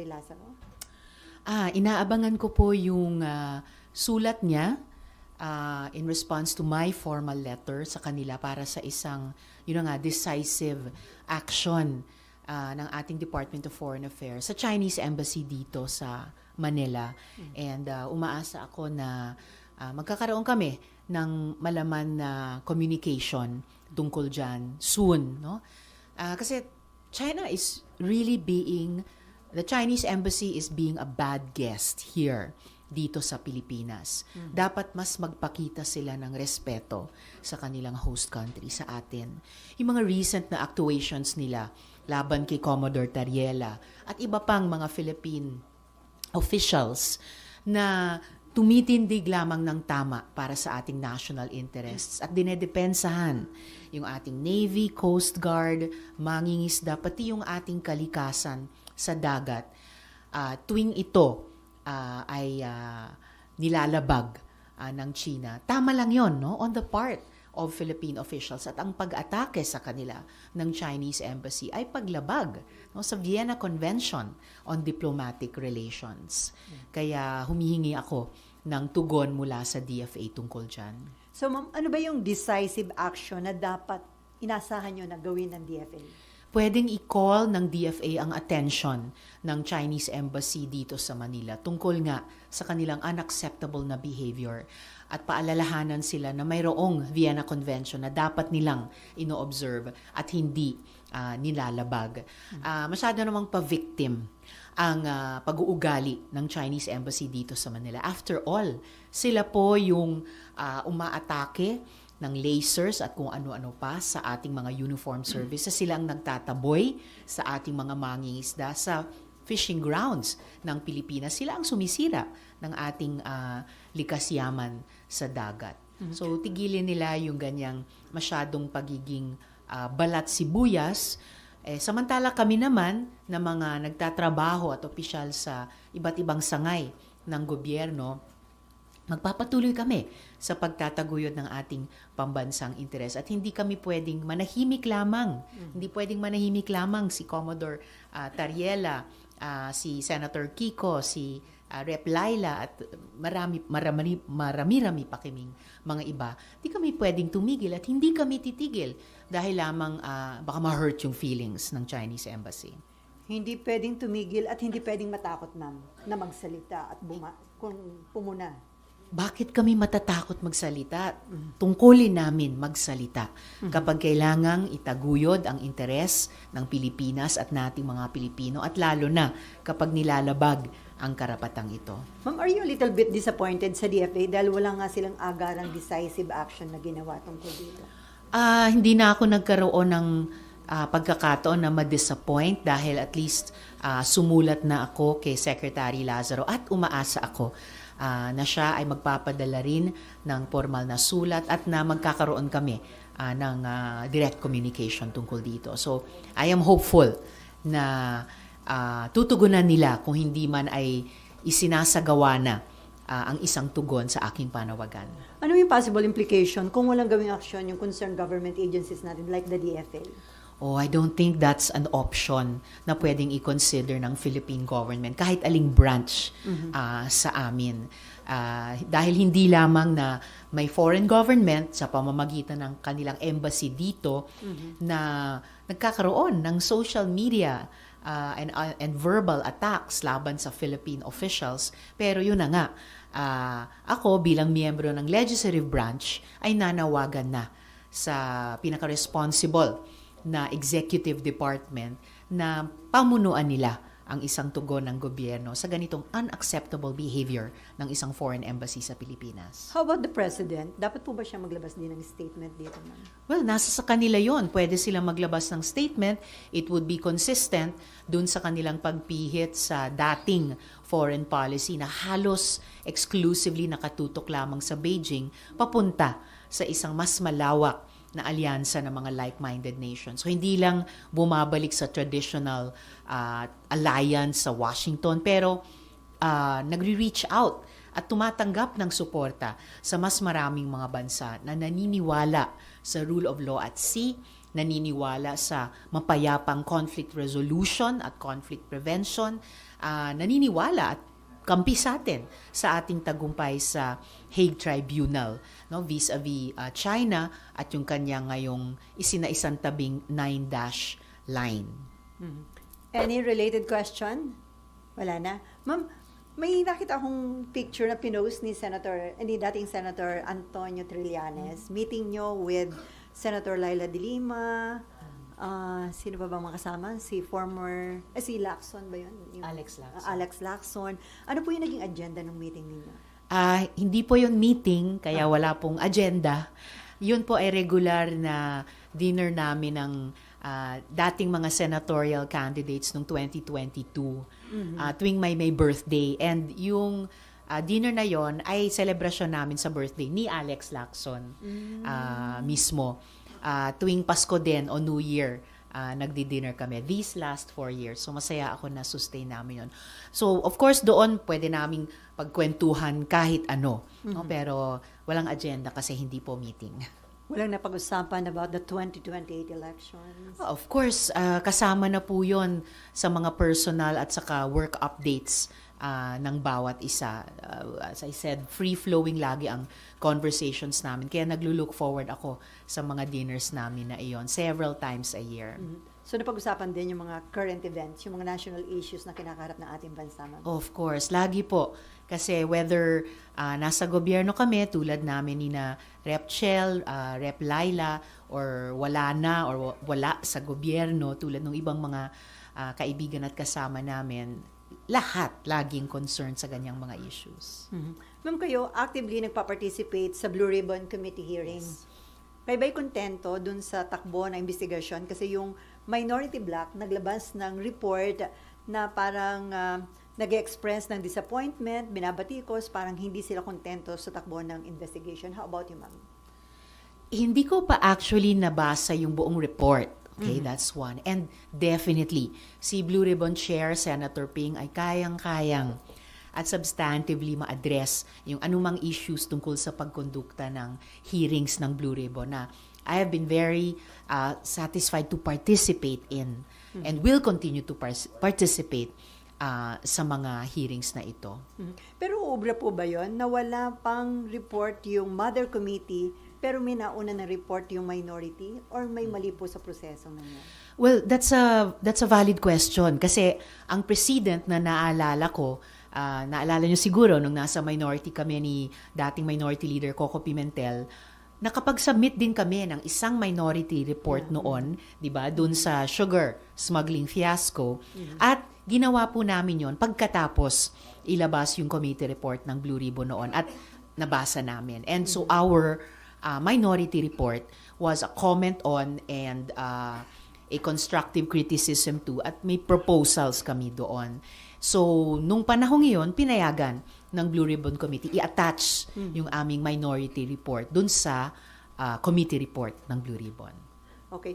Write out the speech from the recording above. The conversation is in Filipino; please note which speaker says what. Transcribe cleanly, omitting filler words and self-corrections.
Speaker 1: Lazaro?
Speaker 2: Inaabangan ko po yung sulat niya in response to my formal letter sa kanila para sa isang decisive action ng ating Department of Foreign Affairs sa Chinese Embassy dito sa Manila. And umaasa ako na magkakaroon kami ng malaman na communication tungkol dyan soon. No? Kasi China is really the Chinese Embassy is being a bad guest here dito sa Pilipinas. Dapat mas magpakita sila ng respeto sa kanilang host country, sa atin. Yung mga recent na actuations nila laban kay Commodore Tariela at iba pang mga Philippine officials na tumitindig lamang ng tama para sa ating national interests at dinedepensahan yung ating Navy, Coast Guard, mangingisda, pati yung ating kalikasan sa dagat. Tuwing ito ay nilalabag ng China. Tama lang yon, no? On the part of Philippine officials, at ang pag-atake sa kanila ng Chinese Embassy ay paglabag, no, sa Vienna Convention on Diplomatic Relations. Kaya humihingi ako ng tugon mula sa DFA tungkol dyan.
Speaker 1: So ma'am, ano ba yung decisive action na dapat inasahan nyo na gawin ng DFA?
Speaker 2: Pwedeng i-call ng DFA ang attention ng Chinese Embassy dito sa Manila tungkol nga sa kanilang unacceptable na behavior at paalalahanan sila na mayroong Vienna Convention na dapat nilang ino-observe at hindi nilalabag. Masyado namang pa-victim ang pag-uugali ng Chinese Embassy dito sa Manila. After all, sila po yung umaatake ng lasers at kung ano-ano pa sa ating mga uniform services. Sila ang nagtataboy sa ating mga mangingisda sa fishing grounds ng Pilipinas. Sila ang sumisira ng ating likas yaman sa dagat. So tigilin nila yung ganyang masyadong pagiging balat sibuyas. Samantala kami naman na mga nagtatrabaho at opisyal sa iba't ibang sangay ng gobyerno, magpapatuloy kami sa pagtataguyod ng ating pambansang interes at hindi kami pwedeng manahimik lamang. Hindi pwedeng manahimik lamang si Commodore Tariela, si Senator Kiko, si Rep. Laila at marami pa kaming mga iba. Hindi kami pwedeng tumigil at hindi kami titigil dahil lamang baka ma-hurt yung feelings ng Chinese Embassy.
Speaker 1: Hindi pwedeng tumigil at hindi pwedeng matakot, ma'am, na magsalita at kung pumuna.
Speaker 2: Bakit kami matatakot magsalita? Tungkulin namin magsalita kapag kailangang itaguyod ang interes ng Pilipinas at nating mga Pilipino at lalo na kapag nilalabag ang karapatang ito.
Speaker 1: Ma'am, are you a little bit disappointed sa DFA dahil wala nga silang agarang decisive action na ginawa tungkol dito?
Speaker 2: Hindi na ako nagkaroon ng pagkakataon na ma-disappoint dahil at least sumulat na ako kay Secretary Lazaro at umaasa ako na siya ay magpapadala rin ng formal na sulat at na magkakaroon kami ng direct communication tungkol dito. So, I am hopeful na tutugunan nila kung hindi man ay isinasagawa na ang isang tugon sa aking panawagan.
Speaker 1: Ano yung possible implication kung walang gawing aksyon yung concerned government agencies natin like the DFA?
Speaker 2: I don't think that's an option na pwedeng i-consider ng Philippine government, kahit aling branch sa amin. Dahil hindi lamang na may foreign government sa pamamagitan ng kanilang embassy dito na nagkakaroon ng social media and verbal attacks laban sa Philippine officials. Pero yun na nga, ako bilang miyembro ng legislative branch ay nanawagan na sa pinaka-responsible na executive department na pamunuan nila ang isang tugon ng gobyerno sa ganitong unacceptable behavior ng isang foreign embassy sa Pilipinas.
Speaker 1: How about the president? Dapat po ba siya maglabas din ng statement dito, ma'am?
Speaker 2: Well, nasa sa kanila yon. Pwede silang maglabas ng statement. It would be consistent dun sa kanilang pagpihit sa dating foreign policy na halos exclusively nakatutok lamang sa Beijing papunta sa isang mas malawak na alyansa ng mga like-minded nations. So hindi lang bumabalik sa traditional alliance sa Washington, pero nagre-reach out at tumatanggap ng suporta sa mas maraming mga bansa na naniniwala sa rule of law at sea naniniwala sa mapayapang conflict resolution at conflict prevention, naniniwala at kampi sa atin sa ating tagumpay sa Hague Tribunal, no, vis-a-vis China at yung kanya ngayong isinaisang tabing 9-dash line.
Speaker 1: Any related question? Wala na. Ma'am, may nakita akong picture na pinost ni dating Senator Antonio Trillanes, meeting nyo with Senator Laila de Lima, sino ba bang makasama? Si Lacson ba yun?
Speaker 2: Alex Lacson.
Speaker 1: Alex Lacson. Ano po yung naging agenda ng meeting ninyo?
Speaker 2: Hindi po yun meeting, kaya wala pong agenda. Yun po ay regular na dinner namin ng dating mga senatorial candidates noong 2022, tuwing may birthday. And yung dinner na yon ay celebration namin sa birthday ni Alex Lacson mismo. Tuwing Pasko din o New Year, nagdi-dinner kami these last 4 years. So masaya ako na sustain namin yon. So of course doon pwede naming pagkwentuhan kahit ano, no? Pero walang agenda kasi hindi po meeting.
Speaker 1: Walang napag-usapan about the 2028 elections?
Speaker 2: Of course, kasama na po yon sa mga personal at saka work updates ng bawat isa. As I said, free-flowing lagi ang conversations namin. Kaya naglo-look forward ako sa mga dinners namin na iyon several times a year.
Speaker 1: So napag-usapan din yung mga current events, yung mga national issues na kinakaharap ng ating bansa, ma'am?
Speaker 2: Of course, lagi po. Kasi whether nasa gobyerno kami, tulad namin ni na Rep. Chel, Rep. Laila, or wala na, or wala sa gobyerno, tulad ng ibang mga kaibigan at kasama namin, lahat laging concerned sa ganyang mga issues.
Speaker 1: Ma'am, kayo actively nagpa-participate sa Blue Ribbon Committee hearing. Kayo ba'y kontento dun sa takbo na investigasyon? Kasi yung Minority Bloc naglabas ng report na parang nag-express ng disappointment, binabatikos, parang hindi sila kontento sa takbo ng investigation. How about you, ma'am?
Speaker 2: Hindi ko pa actually nabasa yung buong report. Okay, that's one. And definitely, si Blue Ribbon Chair, Senator Ping, ay kayang-kayang at substantively ma-address yung anumang issues tungkol sa pagkondukta ng hearings ng Blue Ribbon na I have been very satisfied to participate in and will continue to participate sa mga hearings na ito.
Speaker 1: Pero ubra po ba yun na wala pang report yung Mother Committee pero may nauna na report yung minority or may mali po sa proseso na yan?
Speaker 2: Well, that's a valid question kasi ang president na naalala ko, naalala niyo siguro nung nasa minority kami ni dating Minority Leader Coco Pimentel, nakapag-submit din kami ng isang minority report noon, 'di ba, doon sa sugar smuggling fiasco at ginawa po namin 'yon pagkatapos ilabas yung committee report ng Blue Ribbon noon at nabasa namin. And so our minority report was a comment on and a constructive criticism too at may proposals kami doon. So, nung panahong iyon, pinayagan ng Blue Ribbon Committee i-attach yung aming minority report dun sa committee report ng Blue Ribbon.
Speaker 1: Okay.